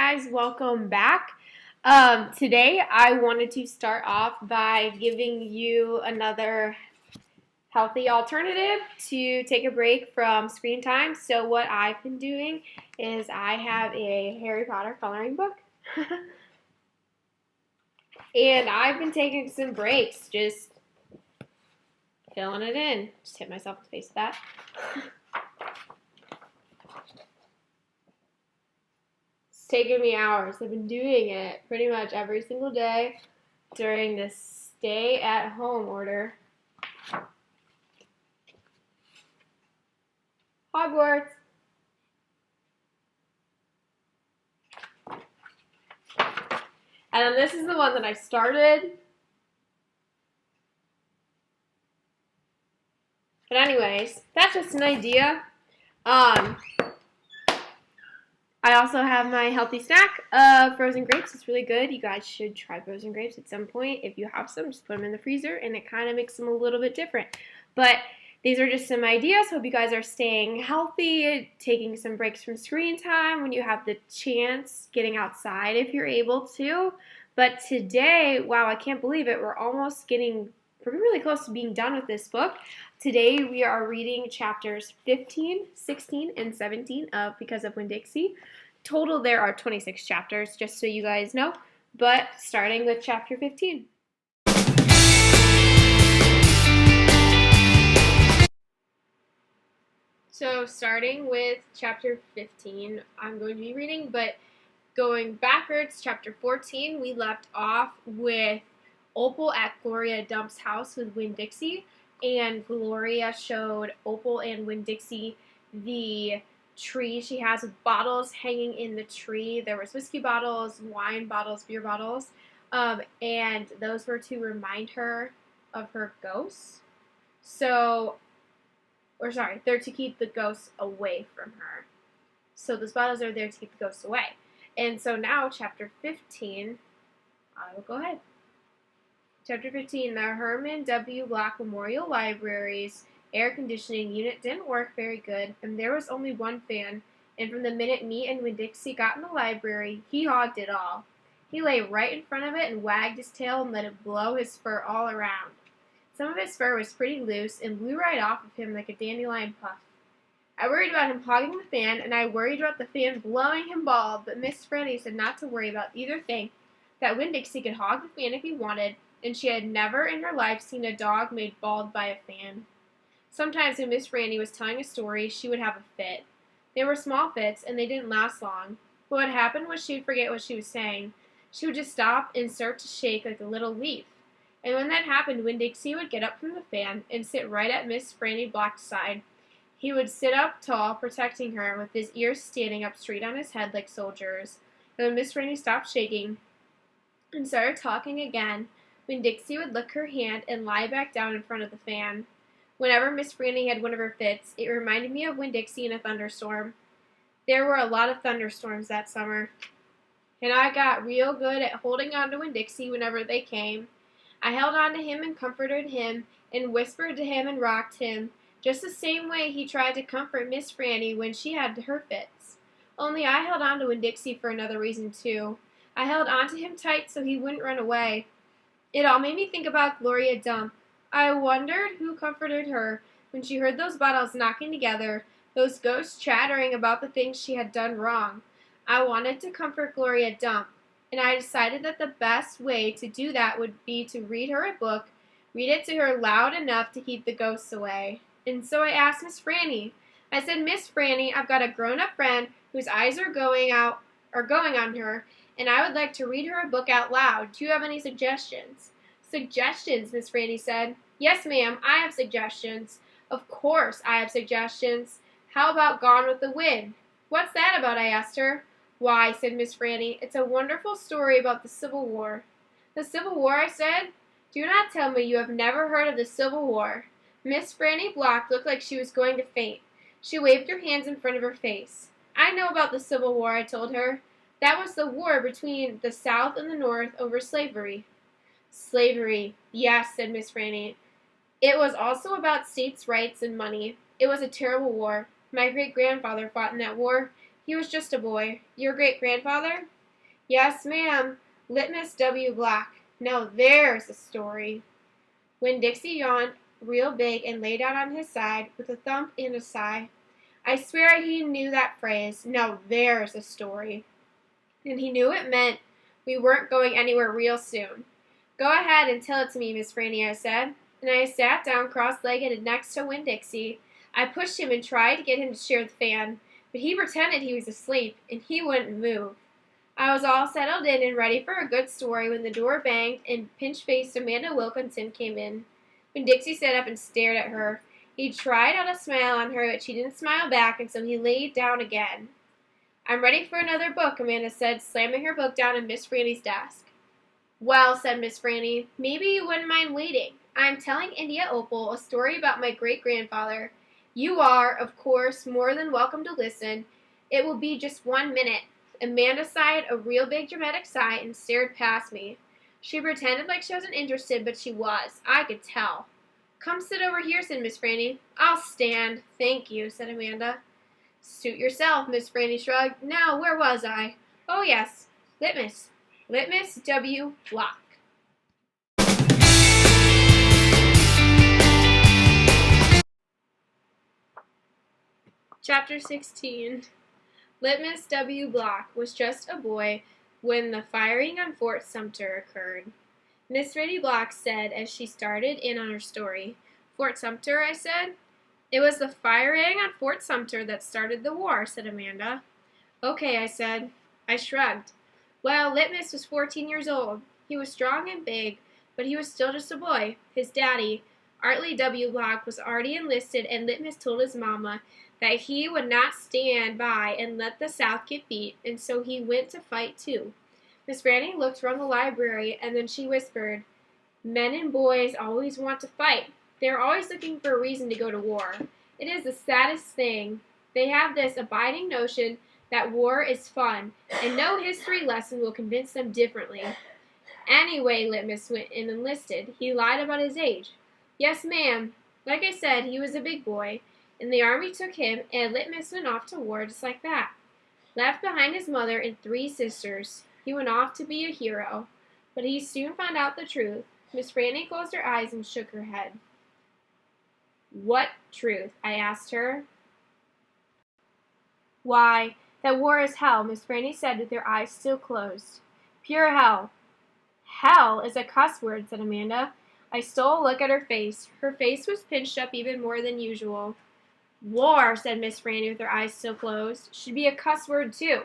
guys, welcome back. Today I wanted to start off by giving you another healthy alternative to take a break from screen time. So what I've been doing is I have a Harry Potter coloring book. And I've been taking some breaks, just filling it in. Just hit myself in the face with that. It's taken me hours. I've been doing it pretty much every single day during this stay-at-home order. Hogwarts. And then this is the one that I started. But anyways, that's just an idea. I also have my healthy snack of frozen grapes. It's really good. You guys should try frozen grapes at some point. If you have some, just put them in the freezer, and it kind of makes them a little bit different. But these are just some ideas. Hope you guys are staying healthy, taking some breaks from screen time when you have the chance, getting outside if you're able to. But today, wow, I can't believe it. We're really close to being done with this book. Today we are reading chapters 15, 16, and 17 of Because of Winn-Dixie. Total there are 26 chapters, just so you guys know, but starting with chapter 15. So starting with chapter 15, I'm going to be reading, but going backwards, chapter 14, we left off with Opal at Gloria Dump's house with Winn-Dixie, and Gloria showed Opal and Winn-Dixie the tree she has with bottles hanging in the tree. There was whiskey bottles, wine bottles, beer bottles, and those were to remind her of her ghosts. They're to keep the ghosts away from her. So those bottles are there to keep the ghosts away. And so now, chapter 15, I will go ahead. Chapter 15, the Herman W. Black Memorial Library's air conditioning unit didn't work very good, and there was only one fan, and from the minute me and Winn-Dixie got in the library, he hogged it all. He lay right in front of it and wagged his tail and let it blow his fur all around. Some of his fur was pretty loose and blew right off of him like a dandelion puff. I worried about him hogging the fan, and I worried about the fan blowing him bald, but Miss Franny said not to worry about either thing, that Winn-Dixie could hog the fan if he wanted, and she had never in her life seen a dog made bald by a fan. Sometimes when Miss Franny was telling a story, she would have a fit. They were small fits, and they didn't last long. But what happened was she would forget what she was saying. She would just stop and start to shake like a little leaf. And when that happened, Winn-Dixie would get up from the fan and sit right at Miss Franny Black's side. He would sit up tall, protecting her, with his ears standing up straight on his head like soldiers. And when Miss Franny stopped shaking and started talking again, Winn-Dixie would lick her hand and lie back down in front of the fan. Whenever Miss Franny had one of her fits, it reminded me of Winn-Dixie in a thunderstorm. There were a lot of thunderstorms that summer, and I got real good at holding on to Winn-Dixie whenever they came. I held on to him and comforted him and whispered to him and rocked him, just the same way he tried to comfort Miss Franny when she had her fits. Only I held on to Winn-Dixie for another reason, too. I held on to him tight so he wouldn't run away. It all made me think about Gloria Dump. I wondered who comforted her when she heard those bottles knocking together, those ghosts chattering about the things she had done wrong. I wanted to comfort Gloria Dump, and I decided that the best way to do that would be to read her a book, read it to her loud enough to keep the ghosts away. And so I asked Miss Franny. I said, Miss Franny, I've got a grown-up friend whose eyes are going on her, and I would like to read her a book out loud. Do you have any suggestions? Suggestions, Miss Franny said. Yes, ma'am, I have suggestions. Of course I have suggestions. How about Gone with the Wind? What's that about? I asked her. Why, said Miss Franny, it's a wonderful story about the Civil War. The Civil War, I said? Do not tell me you have never heard of the Civil War. Miss Franny Black looked like she was going to faint. She waved her hands in front of her face. I know about the Civil War, I told her. That was the war between the South and the North over slavery. Slavery, yes, said Miss Franny. It was also about states' rights and money. It was a terrible war. My great-grandfather fought in that war. He was just a boy. Your great-grandfather? Yes, ma'am. Litmus W. Black. Now there's a story. Winn-Dixie yawned real big and lay down on his side with a thump and a sigh. I swear he knew that phrase. Now there's a story. And he knew it meant we weren't going anywhere real soon. Go ahead and tell it to me, Miss Franny, I said. And I sat down cross-legged next to Winn-Dixie. I pushed him and tried to get him to share the fan, but he pretended he was asleep, and he wouldn't move. I was all settled in and ready for a good story when the door banged and pinch-faced Amanda Wilkinson came in. Winn-Dixie sat up and stared at her. He tried out a smile on her, but she didn't smile back, and so he laid down again. I'm ready for another book, Amanda said, slamming her book down on Miss Franny's desk. Well, said Miss Franny, maybe you wouldn't mind waiting. I'm telling India Opal a story about my great-grandfather. You are, of course, more than welcome to listen. It will be just 1 minute. Amanda sighed a real big dramatic sigh and stared past me. She pretended like she wasn't interested, but she was. I could tell. Come sit over here, said Miss Franny. I'll stand. Thank you, said Amanda. Suit yourself, Miss Franny shrugged. Now, where was I? Oh, yes. Litmus. Litmus W. Black. Chapter 16. Litmus W. Black was just a boy when the firing on Fort Sumter occurred. Miss Franny Black said as she started in on her story. Fort Sumter, I said. It was the firing on Fort Sumter that started the war, said Amanda. Okay, I said. I shrugged. Well, Litmus was 14 years old. He was strong and big, but he was still just a boy. His daddy, Artley W. Black, was already enlisted, and Litmus told his mama that he would not stand by and let the South get beat, and so he went to fight too. Miss Franny looked from the library, and then she whispered, Men and boys always want to fight. They are always looking for a reason to go to war. It is the saddest thing. They have this abiding notion that war is fun, and no history lesson will convince them differently. Anyway, Litmus went and enlisted. He lied about his age. Yes, ma'am. Like I said, he was a big boy, and the army took him, and Litmus went off to war just like that. Left behind his mother and 3 sisters. He went off to be a hero, but he soon found out the truth. Miss Franny closed her eyes and shook her head. What truth? I asked her. Why, that war is hell, Miss Franny said with her eyes still closed. Pure hell. Hell is a cuss word, said Amanda. I stole a look at her face. Her face was pinched up even more than usual. War, said Miss Franny with her eyes still closed, should be a cuss word too.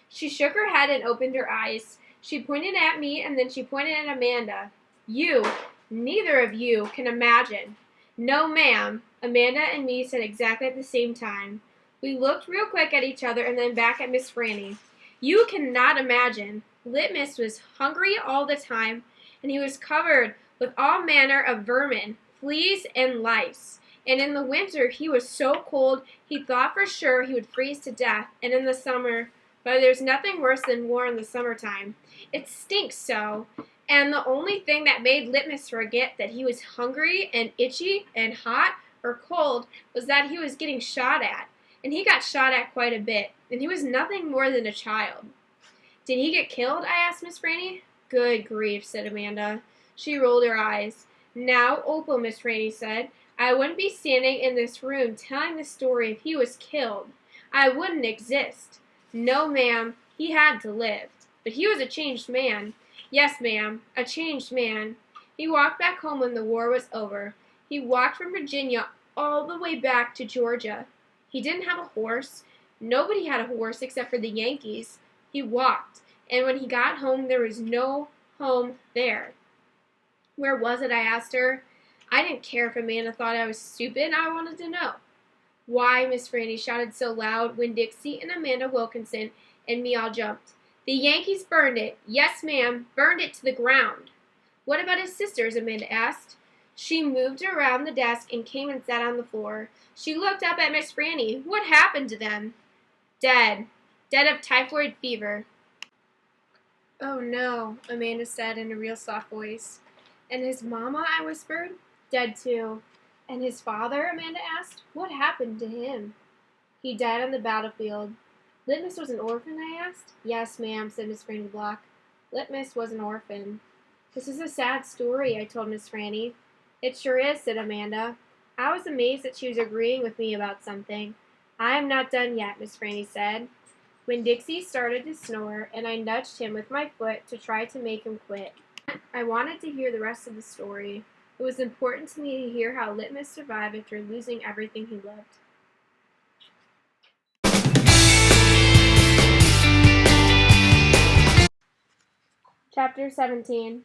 She shook her head and opened her eyes. She pointed at me and then she pointed at Amanda. You, neither of you, can imagine. No, ma'am, Amanda and me said exactly at the same time. We looked real quick at each other and then back at Miss Franny. You cannot imagine. Litmus was hungry all the time, and he was covered with all manner of vermin, fleas, and lice. And in the winter he was so cold he thought for sure he would freeze to death, and in the summer, but there's nothing worse than war in the summertime. It stinks so. And the only thing that made Litmus forget that he was hungry and itchy and hot or cold was that he was getting shot at. And he got shot at quite a bit, and he was nothing more than a child. Did he get killed? I asked Miss Franny. Good grief, said Amanda. She rolled her eyes. Now, Opal, Miss Franny said, I wouldn't be standing in this room telling the story if he was killed. I wouldn't exist. No, ma'am, he had to live. But he was a changed man. Yes, ma'am, a changed man. He walked back home when the war was over. He walked from Virginia all the way back to Georgia. He didn't have a horse. Nobody had a horse except for the Yankees. He walked, and when he got home, there was no home there. Where was it? I asked her. I didn't care if Amanda thought I was stupid. I wanted to know. Why, Miss Franny shouted so loud when Dixie and Amanda Wilkinson and me all jumped. The Yankees burned it. Yes, ma'am, burned it to the ground. What about his sisters? Amanda asked. She moved around the desk and came and sat on the floor. She looked up at Miss Franny. What happened to them? Dead. Dead of typhoid fever. Oh, no, Amanda said in a real soft voice. And his mama, I whispered. Dead, too. And his father, Amanda asked. What happened to him? He died on the battlefield. Litmus was an orphan, I asked. Yes, ma'am, said Miss Franny Block. Litmus was an orphan. This is a sad story, I told Miss Franny. It sure is, said Amanda. I was amazed that she was agreeing with me about something. I am not done yet, Miss Franny said. Winn-Dixie started to snore, and I nudged him with my foot to try to make him quit. I wanted to hear the rest of the story. It was important to me to hear how Litmus survived after losing everything he loved. Chapter 17.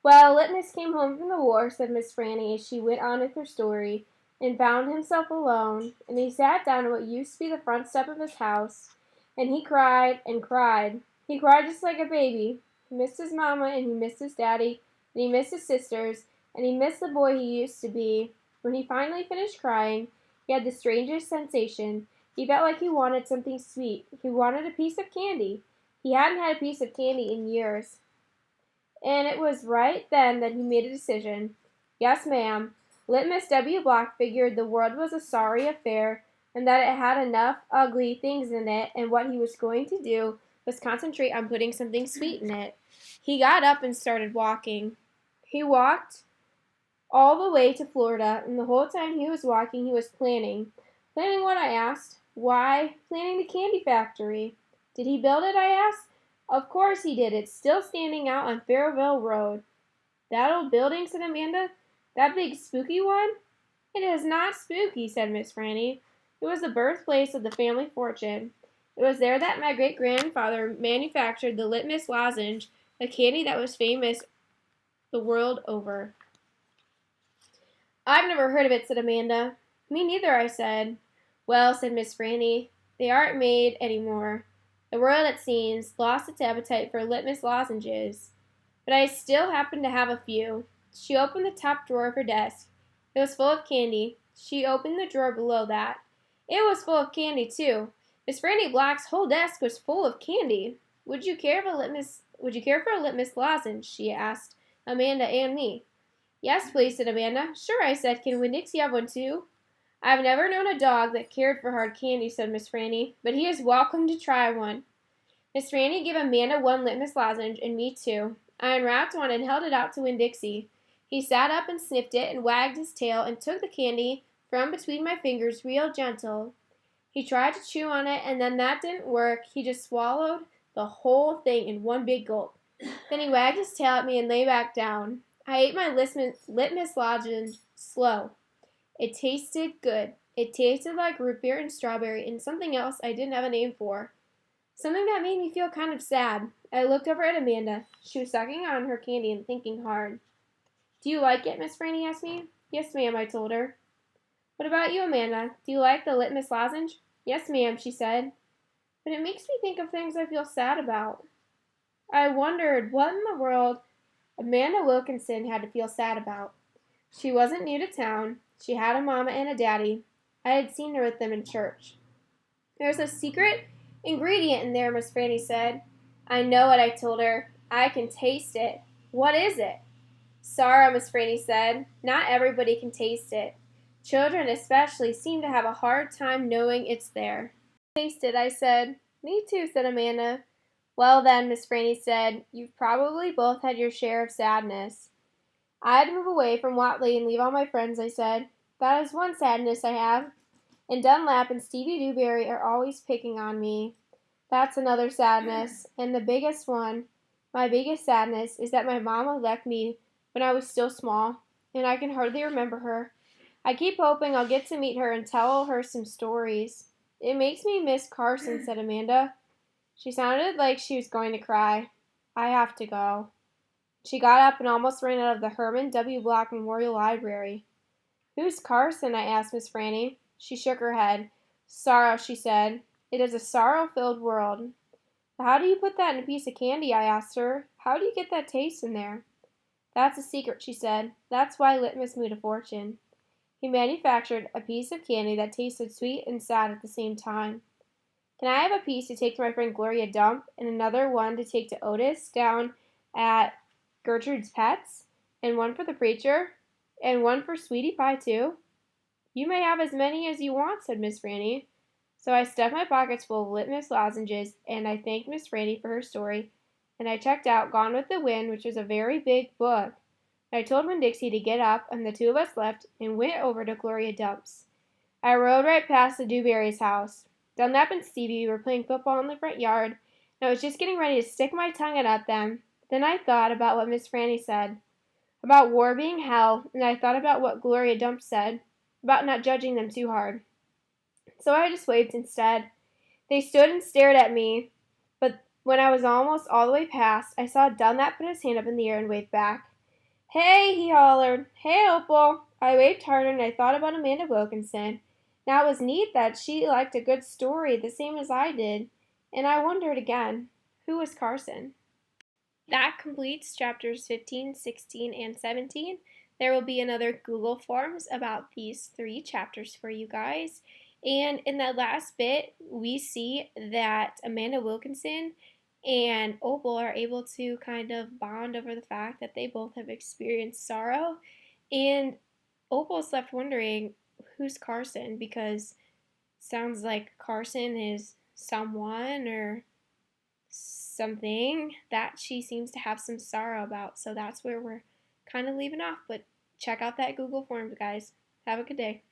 Well, Litmus came home from the war, said Miss Franny as she went on with her story, and found himself alone, and he sat down on what used to be the front step of his house, and he cried and cried. He cried just like a baby. He missed his mama, and he missed his daddy, and he missed his sisters, and he missed the boy he used to be. When he finally finished crying, he had the strangest sensation. He felt like he wanted something sweet. He wanted a piece of candy. He hadn't had a piece of candy in years. And it was right then that he made a decision. Yes, ma'am. Litmus W. Block figured the world was a sorry affair and that it had enough ugly things in it, and what he was going to do was concentrate on putting something sweet in it. He got up and started walking. He walked all the way to Florida, and the whole time he was walking, he was planning. Planning what, I asked. Why, planning the candy factory. Did he build it, I asked. Of course he did. It's still standing out on Fairville Road. That old building, said Amanda. That big spooky one? It is not spooky, said Miss Franny. It was the birthplace of the family fortune. It was there that my great-grandfather manufactured the Litmus lozenge, a candy that was famous the world over. I've never heard of it, said Amanda. Me neither, I said. Well, said Miss Franny, they aren't made any more. The world, it seems, lost its appetite for Litmus lozenges. But I still happen to have a few. She opened the top drawer of her desk. It was full of candy. She opened the drawer below that. It was full of candy, too. Miss Franny Block's whole desk was full of candy. Would you care for a Litmus lozenge? She asked Amanda and me. Yes, please, said Amanda. Sure, I said. Can Winn-Dixie have one, too? I've never known a dog that cared for hard candy, said Miss Franny, but he is welcome to try one. Miss Franny gave Amanda one Litmus lozenge, and me too. I unwrapped one and held it out to Winn-Dixie. He sat up and sniffed it and wagged his tail and took the candy from between my fingers real gentle. He tried to chew on it, and then that didn't work. He just swallowed the whole thing in one big gulp. Then he wagged his tail at me and lay back down. I ate my Litmus lozenge slow. It tasted good. It tasted like root beer and strawberry and something else I didn't have a name for. Something that made me feel kind of sad. I looked over at Amanda. She was sucking on her candy and thinking hard. Do you like it? Miss Franny asked me. Yes, ma'am, I told her. What about you, Amanda? Do you like the Litmus lozenge? Yes, ma'am, she said. But it makes me think of things I feel sad about. I wondered what in the world Amanda Wilkinson had to feel sad about. She wasn't new to town. She had a mama and a daddy. I had seen her with them in church. There's a secret ingredient in there, Miss Franny said. I know it, I told her. I can taste it. What is it? Sorrow, Miss Franny said. Not everybody can taste it. Children especially seem to have a hard time knowing it's there. Taste it, I said. Me too, said Amanda. Well then, Miss Franny said, you've probably both had your share of sadness. I had to move away from Watley and leave all my friends, I said. That is one sadness I have. And Dunlap and Stevie Dewberry are always picking on me. That's another sadness. And the biggest one, my biggest sadness, is that my mama left me when I was still small, and I can hardly remember her. I keep hoping I'll get to meet her and tell her some stories. It makes me miss Carson, said Amanda. She sounded like she was going to cry. I have to go. She got up and almost ran out of the Herman W. Block Memorial Library. Who's Carson? I asked Miss Franny. She shook her head. Sorrow, she said. It is a sorrow-filled world. How do you put that in a piece of candy? I asked her. How do you get that taste in there? That's a secret, she said. That's why Litmus made a fortune. He manufactured a piece of candy that tasted sweet and sad at the same time. Can I have a piece to take to my friend Gloria Dump and another one to take to Otis down at Gertrude's Pets, and one for the preacher, and one for Sweetie Pie, too? You may have as many as you want, said Miss Franny. So I stuffed my pockets full of litmus lozenges, and I thanked Miss Franny for her story, and I checked out Gone with the Wind, which was a very big book. I told Winn-Dixie to get up, and the two of us left and went over to Gloria Dump's. I rode right past the Dewberry's house. Dunlap and Stevie were playing football in the front yard, and I was just getting ready to stick my tongue out at them. Then I thought about what Miss Franny said, about war being hell, and I thought about what Gloria Dump said, about not judging them too hard. So I just waved instead. They stood and stared at me, but when I was almost all the way past, I saw Dunlap put his hand up in the air and wave back. "Hey," he hollered. "Hey, Opal." I waved harder, and I thought about Amanda Wilkinson. Now it was neat that she liked a good story the same as I did, and I wondered again, who was Carson? That completes chapters 15, 16, and 17. There will be another Google Forms about these 3 chapters for you guys. And in that last bit, we see that Amanda Wilkinson and Opal are able to kind of bond over the fact that they both have experienced sorrow. And Opal's left wondering, who's Carson? Because it sounds like Carson is someone or something that she seems to have some sorrow about. So that's where we're kind of leaving off. But check out that Google Forms, guys. Have a good day.